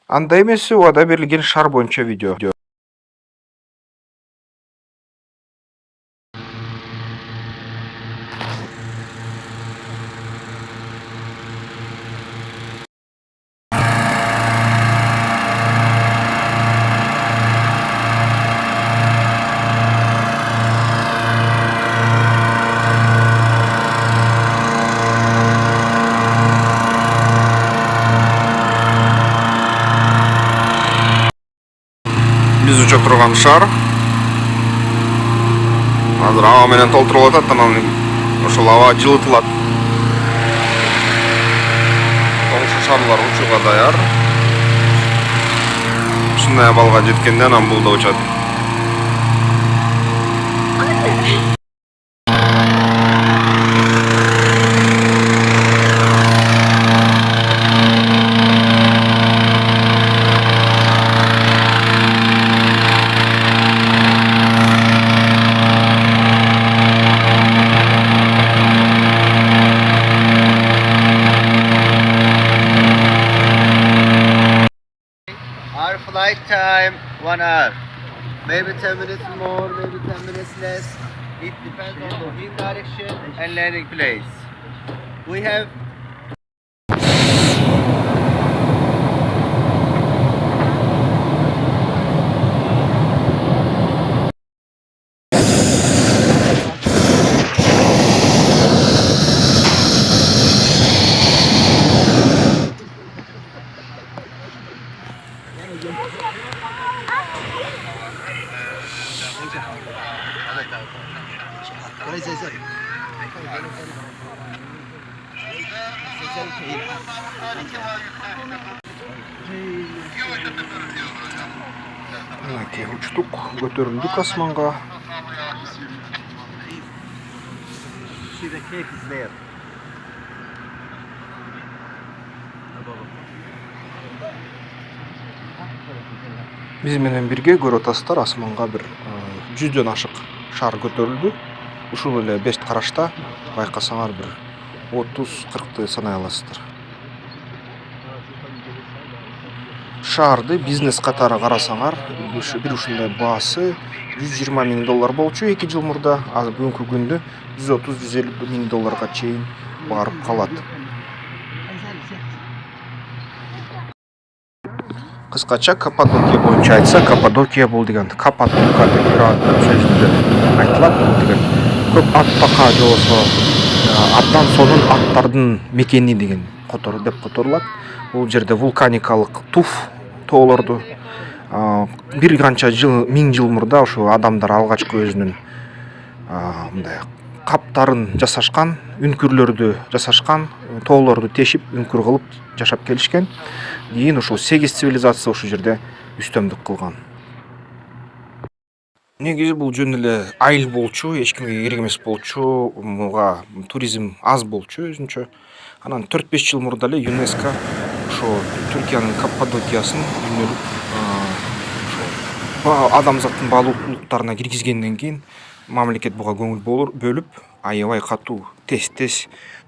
Анда эмес убада берилген шар боюнча видео. Биз учуп турган шар азыр аба менен толтурулуп атат, анан ошол аба жылытылат. Ошол шарлар учууга даяр. Ушундай абалга жеткенде анан бул да учат. Our flight time 1 hour. Maybe 10 minutes more, maybe 10 minutes less. It depends on the wind direction and landing place. We have Мынакей учтук, көтөрүлдүк асманга. see the cake is there. Биз менен бирге көрөтасыздар, асманга бир 100дөн ашык шар көтөрүлдү. Ушул эле 5 карашта байкасаңар бир 30-40ты санай аласыздар. Шарды бизнес катары карасаңар, бир ушундай баасы $120,000 болчу 2 жыл мурда, азыр бүгүнкү күндө $130-150,000 чейин барып калат. Кыскача Каппадокия боюнча айтса, Каппадокия бул деген Каппадокия сөзүндө айтылат, бул деген көп ат така же болбосо аттан сонун аттардын мекени деген деп которулат. Бул жерде вулканикалык туф тоолорду бир канча жыл, 1000 жыл мурда ошо адамдар алгачкы өзүнүн мындай каптарын жасашкан, үнкүрлөрдү жасашкан, тоолорду тешип, үнкүр кылып жашап келишкен. Кийин ошол 8 цивилизация ошол жерде үстөмдүк кылган. Негизи бул жөн эле айыл болчу, эч кимге керек эмес болчу, буга туризм аз болчу өзүнчө. Анан 4-5 жыл мурда эле ЮНЕСКО ошо Түркиянын Каппадокиясын дүйнөлүк адамзаттын баалуулуктарына киргизгенден кийин мамлекет буга көңүл бөлүп, аябай катуу тез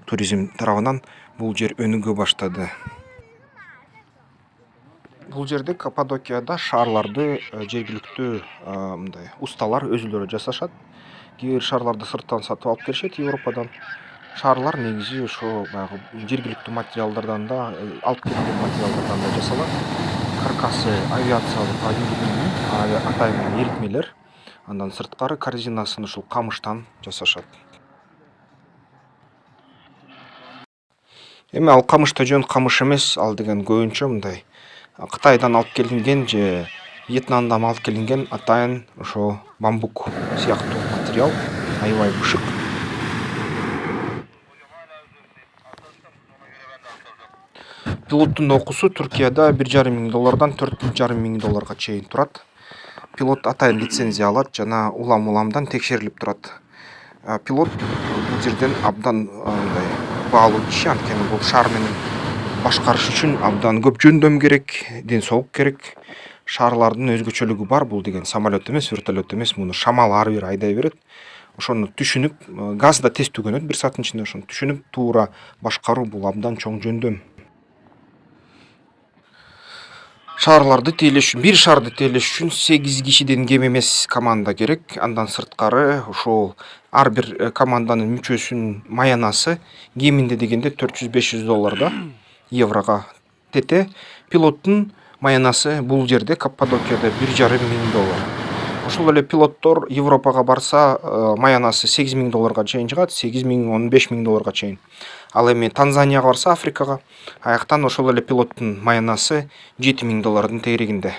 туризм тарабынан бул жер өнүгө баштады. Бул жерде Каппадокияда шарларды жергиликтүү мындай усталар өзүлөрү жасашат. Кээ бир шарларды сырттан сатып алып келишет, Европадан. Шарлар негизи ошо баягы жергиликтүү материалдардан да, алып келинген материалдардан да жасалат. Каркасы авиациялык атайын эритмелер. Андан сырткары корзинасын ушул камыштан жасашат. Эми ал камышта жөн камыш эмес, ал деген көбүнчө мындай Кытайдан алып келинген же Вьетнамдан алып келинген атайын ошо бамбук сыяктуу материал, аябай бышык. Пилоттун окуусу Түркияда $1,500,000 $4,500,000 чейин турат. Пилот атайын лицензия алат жана уламдан текшерилип турат. Пилот бул жерден абдан мындай баалуу киши, анткени бул шар менен башкарыш үчүн абдан көп жөндөм керек, ден соолук керек. Шарлардын өзгөчөлүгү бар, бул деген самолет эмес, вертолет эмес, муну шамал ар бир айдай берет. Ошону түшүнүп, газ да тез түгөнөт 1 сааттын ичинде, ошону түшүнүп туура башкаруу бул абдан чоң жөндөм. шарларды тейлеш үчүн, бир шарды тейлеш үчүн 8 кишиден кем эмес команда керек. Андан сырткары ошол ар бир команданын мүчөсүнүн маянасы кеминде дегенде $400-500 да, еврога тете. Пилоттун маянасы бул жерде Каппадокияда $1,500. Ошол эле пилоттор Европага барса, маянасы $8,000 чейин чыгат, $8,000-15,000 чейин. Ал эми Танзанияга барса, Африкага, аяктан ошол эле пилоттун маянасы $7,000 тегерегинде.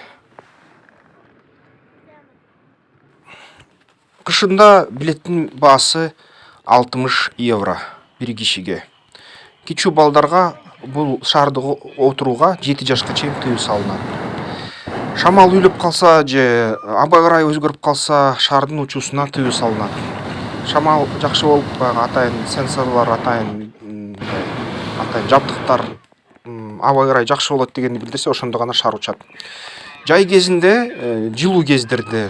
Кышында билеттин баасы €60 бир кишиге. Кичүү балдарга бул шаарды отурууга 7 жашка чейин тыюу салынат. Шамал үйлөп калса же аба ырайы өзгөрүп калса, шаардын учуусуна тыюу салынат. Шамал жакшы болуп, баягы атайын сенсорлор, атайын жабдыктар аба ырайы жакшы болот дегенди билдирсе, ошондо гана шаар учат. Жай кезинде, жылуу кездерде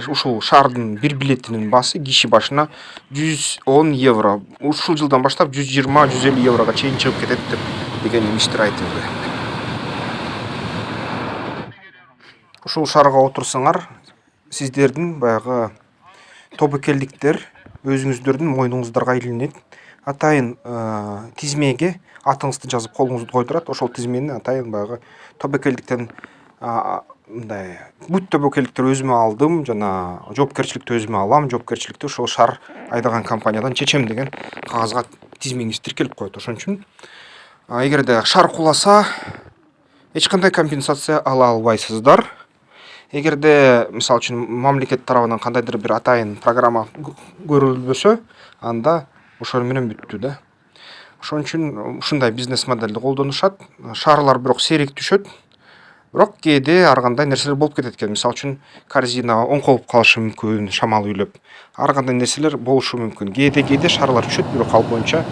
ушул шаардын бир билетинин баасы киши башына €110. Ушул жылдан баштап €120-150 чейин чыгып кетет деген имиштер айтылды. Ушул шаарга отурсаңар, сиздердин баягы тобокелдиктер өзүңүздөрдүн мойнуңуздарга илинет. Атайын тизмеге атыңызды жазып колуңузду койдурат. Ошол тизмени атайын баягы тобокелдиктен мындай бүт тобокелдиктер өзүмө алдым, жана жоопкерчиликти өзүмө алам, жоопкерчиликти ошол шаар айдаган компаниядан чечем деген кагазга тизмеңиз тиркелип коет. Ошон үчүн эгерде шаар куласа, эч кандай компенсация ала албайсыздар. Эгерде мисалы үчүн мамлекет тарабынан кандайдыр бир атайын программа көрүлбөсө, анда ошол менен бүттү да. Ошон үчүн ушундай бизнес моделди колдонушат. Шаарлар бирок сейрек түшөт. Бирок кээде ар кандай нерселер болуп кетет экен. Мисалы үчүн корзина оңколуп калышы мүмкүн, шамал үйлөп. Ар кандай нерселер болушу мүмкүн. Кээде шаарлар түшөт, бирок ал боюнча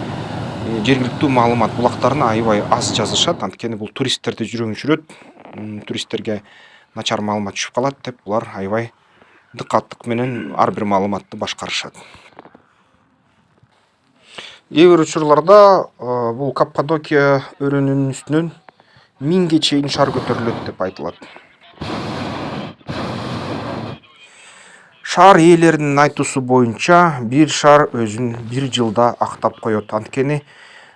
жергиликтүү маалымат булактарын аябай аз жазышат. Анткени бул туристтерди жүрөгүн түшүрөт. Туристтерге начар маалымат түшүп калат деп булар аябай дыкаттык менен ар бир маалыматты башкарышат. Кээ бир учурларда бул Каппадокия өрөөнүнүн үстүнөн 1000ге чейин шар көтөрүлөт деп айтылат. Шаар ээлеринин айтуусу боюнча, бир шаар өзүн бир жылда актап коет. Анткени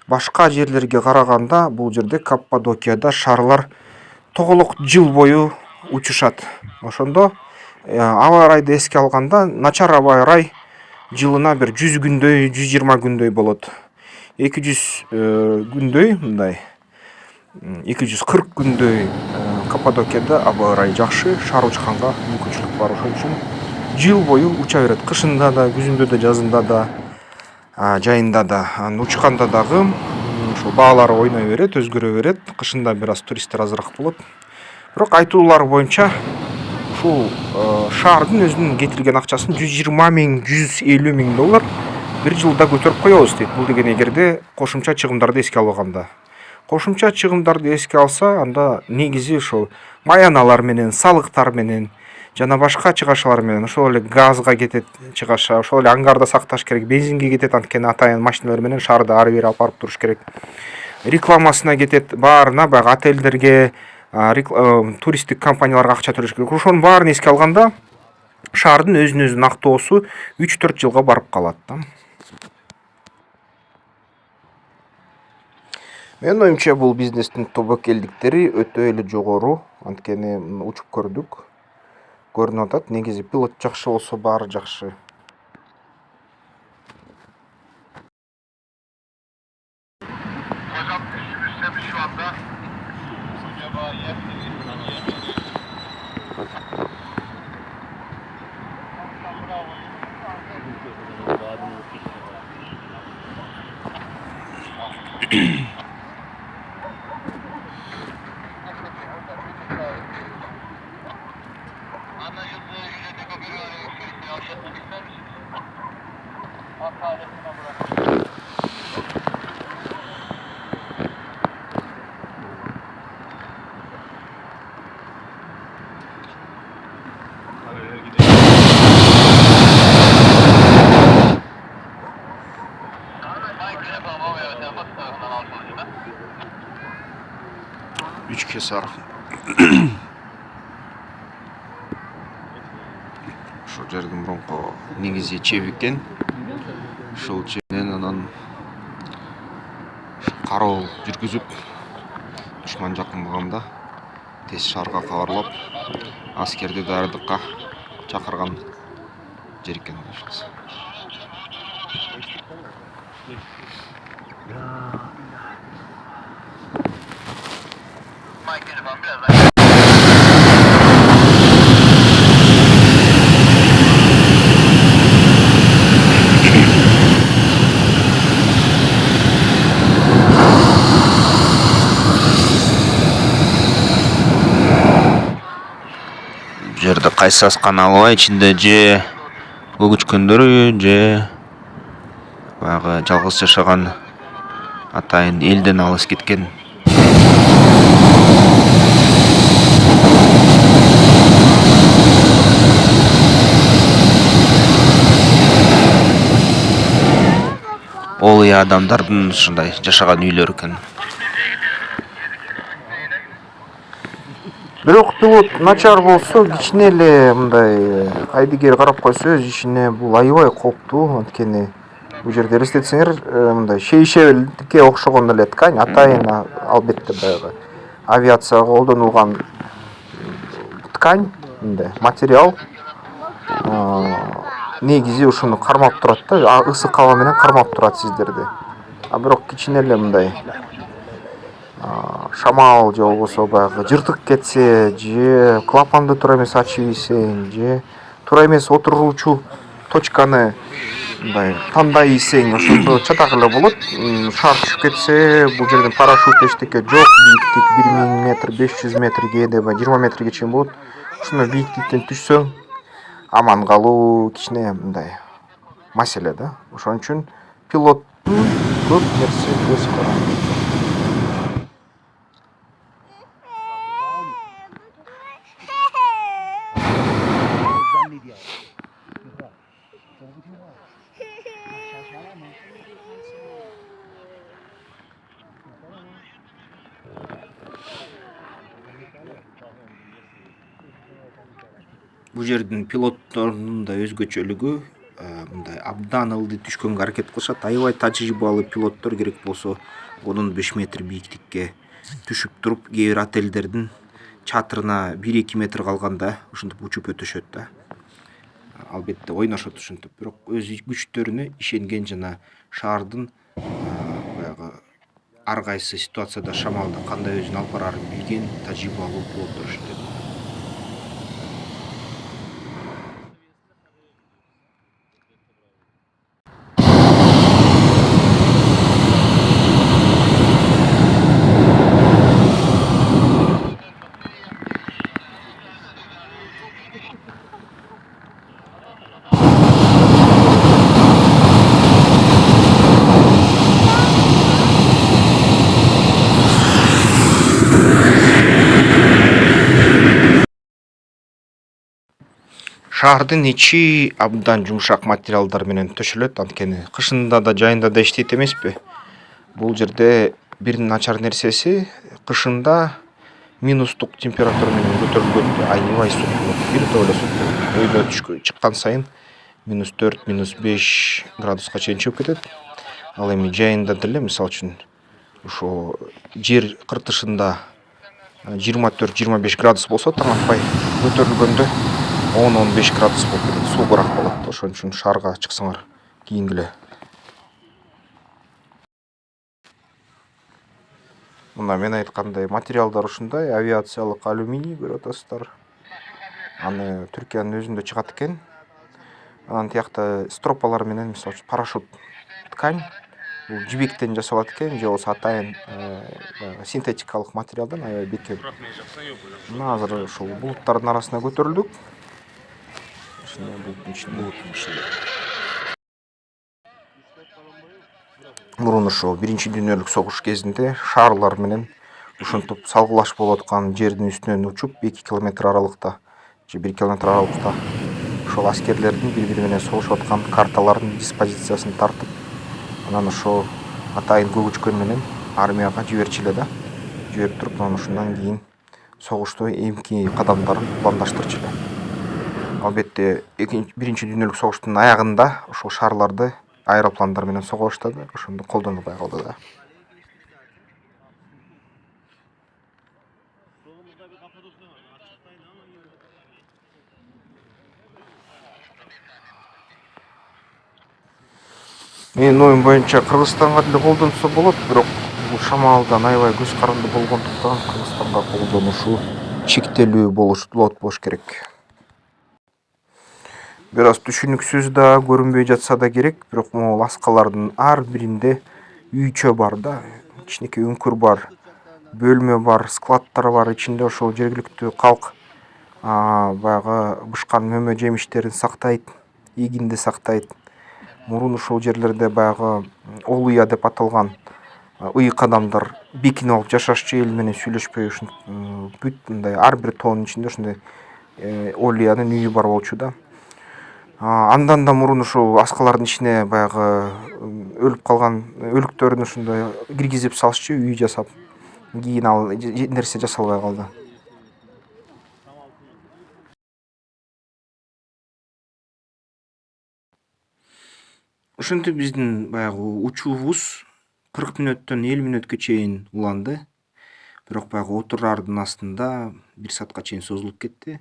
башка жерлерге караганда бул жерде Каппадокияда шаарлар тоголок жыл бою учушат. Ошондо аба ырайды эске алганда, начар аба ырай жылына бир 100 күндөй, 120 күндөй болот. 200 күндөй, мындай 240 күндөй Каппадокияда аба ырайы жакшы, шаар учканга мүмкүнчүлүк бар. Ошон үчүн жыл бою уча берет. Кышында да, күзүндө да, жазында да, жайында да. Учканда дагы ошол баалары ойной берет, өзгөрө берет. Кышында бир аз туристтер азыраак болот. Бирок айтуулар боюнча ушул шаардын өзүнүн кетирген акчасын $120,000-150,000 бир жылда көтөрүп коебуз дейт. Бул деген эгерде кошумча чыгымдарды эске алганда. Кошумча чыгымдарды эске алса, анда негизи ошол маяналар менен, салыктар менен жана башка чыгашалар менен, ошол эле газга кетет чыгаша, ошол эле ангарда сакташ керек, бензинге кетет, анткени атайын машиналар менен шаарды ары бери алып барып туруш керек. Рекламасына кетет, баарына баягы отелдерге, туристтик компанияларга акча төлөш керек. Ошонун баарын эске алганда, шаардын өзүн актоосу 3-4 жылга барып калат да. Менин оюмча бул бизнестин тобокелдиктери өтө эле жогору, анткени учуп көрдүк. Көрүнүп атат, негизи пилот жакшы болсо баары жакшы. Şu anda acaba yer Üç kez sarf. жердің мұрынғы негізі чеп екен. Шыл чебінен анан қарауыл жүргізіп, дұшман жақын болғанда тез шарға хабарлап, аскерді дайындыққа шақырған жер екен. Жерді қайсы асқан алуа ішінде же өгүчкөндөрү же баягы жалгыз жашаган атайын элден алыс кеткен. Ол адамдардын ушундай жашаган үйлөрү экен. Бирок пилот начар болсо, кичине эле мындай кайдыгер карап койсо өз ишине бул аябай кооптуу. Анткени бул жерде элестетсеңер, мындай шейшелке окшогон эле ткань, атайын албетте баягы авиацияга колдонулган ткань, мындай материал негизи ушуну кармап турат да, ысык аба менен кармап турат сиздерди. Бирок кичине эле мындай шамал же болбосо баягы жыртык кетсе, же клапанды туура эмес ачып ийсең, же туура эмес отуруучу точканы мындай тандай ийсең, ошондо чатак эле болот. Шар түшүп кетсе, бул жерден парашют эчтеке жок, бийиктик 1000 метр, 500 метр, кээде 20 метрге чейин болот. Ушундай бийиктиктен түшсөң, аман калуу кичине мындай маселе да. Ошон үчүн пилоттун көп нерсе көз каранды. Бул жердин пилотторунун да өзгөчөлүгү, мындай абдан ылдый түшкөнгө аракет кылышат. Аябай тажрыйбалуу пилоттор керек болсо 10-5 метр бийиктикке түшүп туруп, кээ бир отелдердин чатырына 1-2 метр калганда ушинтип учуп өтүшөт да. Албетте ойношот ушинтип, бирок өз күчтөрүнө ишенген жана шаардын баягы ар кайсы ситуацияда шамалда кандай өзүн алып барарын билген тажрыйбалуу пилоттор ушинтет. Шаардын ичи абдан жумшак материалдар менен төшөлөт, анткени кышында да жайында да иштейт эмеспи. Бул жерде бир начар нерсеси, кышында минустук температура менен көтөрүлгөндө аябай суык болот, бир топ эле суык болот. Өйдөн чыккан сайын -4, -5 градуска чейин чыгып кетет. Ал эми жайында деле, мисалы үчүн, ошо жер кыртышында 24-25 градус болсо, таң атпай көтөрүлгөндө 10-15 градус болуп кетет, суугураак болот. Ошон үчүн шаарга чыксаңар кийингиле. Мына мен айткандай материалдар ушундай, авиациялык алюминий көрүп атасыздар. Аны Түркиянын өзүндө чыгат экен. Анан тиякта стропалар менен, мисалы үчүн, парашют ткань, бул жибектен жасалат экен, же болбосо атайын синтетикалык материалдан аябай бекем. Мына азыр ушул булуттардын арасына көтөрүлдүк. Булуттун ичинде. Мурун ошо Биринчи дүйнөлүк согуш кезинде шаарлар менен ушинтип салгылаш болуп аткан жердин үстүнөн учуп 2 километр аралыкта же 1 километр аралыкта ошол аскерлердин бири-бири менен согушуп аткан карталардын диспозициясын тартып, анан ошо атайын көгүчкөн менен армияга жиберчиле да. Жиберип туруп, анан ушундан кийин согушту эмки кадамдарын пландаштырчыле. Албетте биринчи дүйнөлүк согуштун аягында ошол шарларды аэропландар менен сого баштады. Ошондо колдонбой калды да. Менин оюм боюнча Кыргызстанга деле колдонсо болот, бирок бул шамалдан аябай көз каранды болгондуктан Кыргызстанга колдонушу чектелүү болуш керек. Бир аз түшүнүксүз да, көрүнбөй жатса да керек, бирок могул аскалардын ар биринде үйчө бар да, кичинекей үңкүр бар, бөлмө бар, складдар бар, ичинде ошол жергиликтүү калк баягы бышкан мөмө жемиштерин сактайт, эгинди сактайт. Мурун ушул жерлерде баягы олуя деп аталган ыйык адамдар бекинип алып жашашчу, эл менен сүйлөшпөй бүт мындай ар бир тоонун ичинде ушундай олуянын үйү бар болчу да. Андан да мурун ушул аскалардын ичине баягы өлүп калган өлүктөрүн ушундай киргизип салышчу, үй жасап. Кийин ал нерсе жасалбай калды. Ошентип биздин баягы учуубуз 40 мүнөттөн 50 мүнөткө чейин уланды. Бирок баягы отурардын астында 1 саатка чейин созулуп кетти.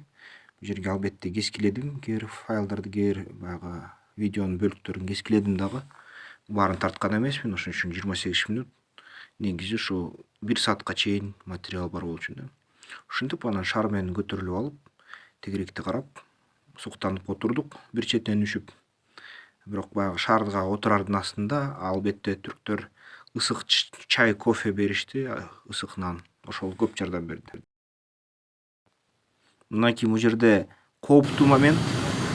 Бул жерге албетте кескиледим, кээ бир файлдарды, кээ бир баягы видеонун бөлүктөрүн кескиледим дагы. Баарын тарткан эмесмин, ошон үчүн 28 мүнөт. Негизи ушул 1 саатка чейин материал бар болчу да. Ошентип анан шар менен көтөрүлүп алып, тегеректи карап, суктанып отурдук бир четинен үшүп. Бирок баягы шарга отурардын астында албетте түрктөр ысык чай, кофе беришти, ысык нан. Ошол көп жардам берди. Мындан кийин бул жерде кооптуу момент,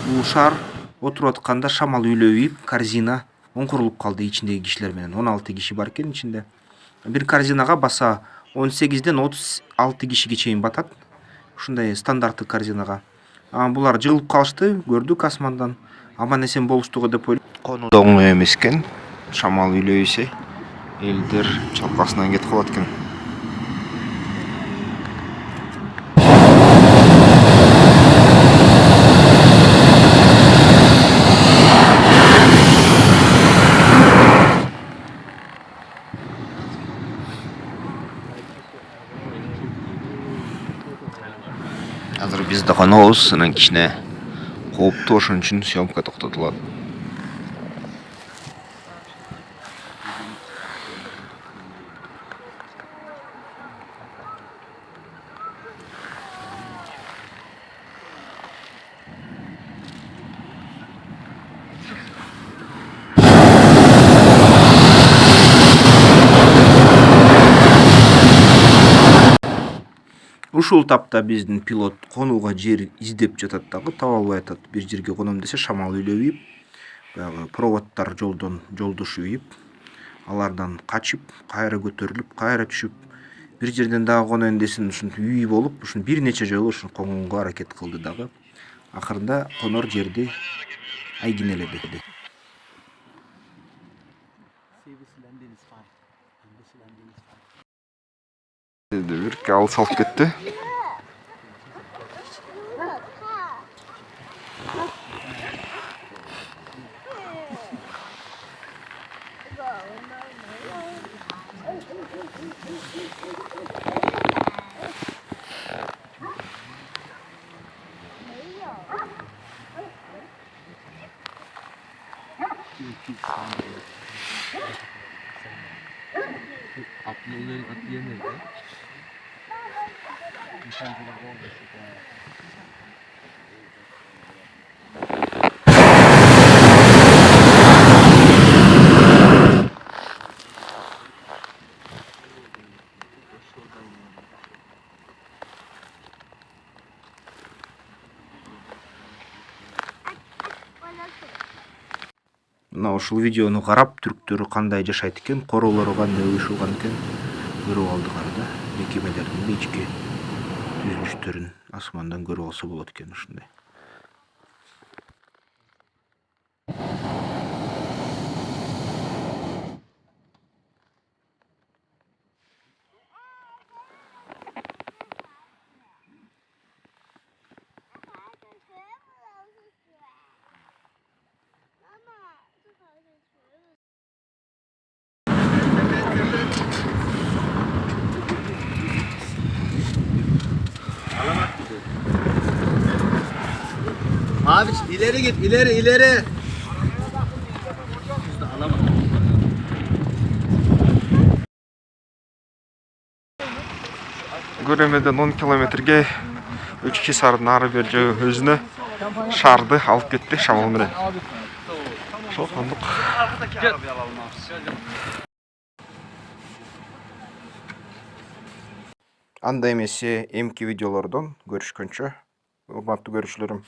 бул шар отуруп атканда шамал үйлөбүп, корзина оңкурулуп калды ичиндеги кишилер менен. 16 киши бар экен ичинде. Бир корзинага баса 18ден 36 кишиге чейин батат. Ушундай стандарттык корзинага. Булар жыгылып калышты, көрдүк асмандан. Аман эсен болуштугу деп ойлойм. Конуу да оңой эмес экен. Шамал үйлөбөсө элдер чалкасынан кетип калат экен. Азыр биз да конобуз, анан кичине кооптуу, ошон үчүн съемка токтотулат. Ушул тапта биздин пилот конууга жер издеп жатат дагы, таба албай атат. Бир жерге коном десе шамал үйлөбүп, баягы проводдор жолдо шүйүп, алардан качып, кайра көтөрүлүп, кайра түшүп, бир жерден дагы коноюн десин, ушинтип үй болуп, ушун бир нече жолу ушун конгонго аракет кылды дагы. Акырында конор жерди айгинеледи. Бир ал салып кетти. Upload'un atlayan nerede? Мына ушул видеону карап, түрктөр кандай жашайт экен, короолору кандай уюшулган экен көрүп алдыгар да. Мекемелердин ички түзүлүштөрүн асмандан көрүп алса болот экен ушундай. Abi ileri git, ileri. Göremeden 10 kilometrге 3 kisar nары бер жағы өзүнө шарды алып кетти шамал менен. Ошол кондук. Анда эмесе эмки видеолордон көрүшкөнчө, урматтуу көрүүчүлөрүм.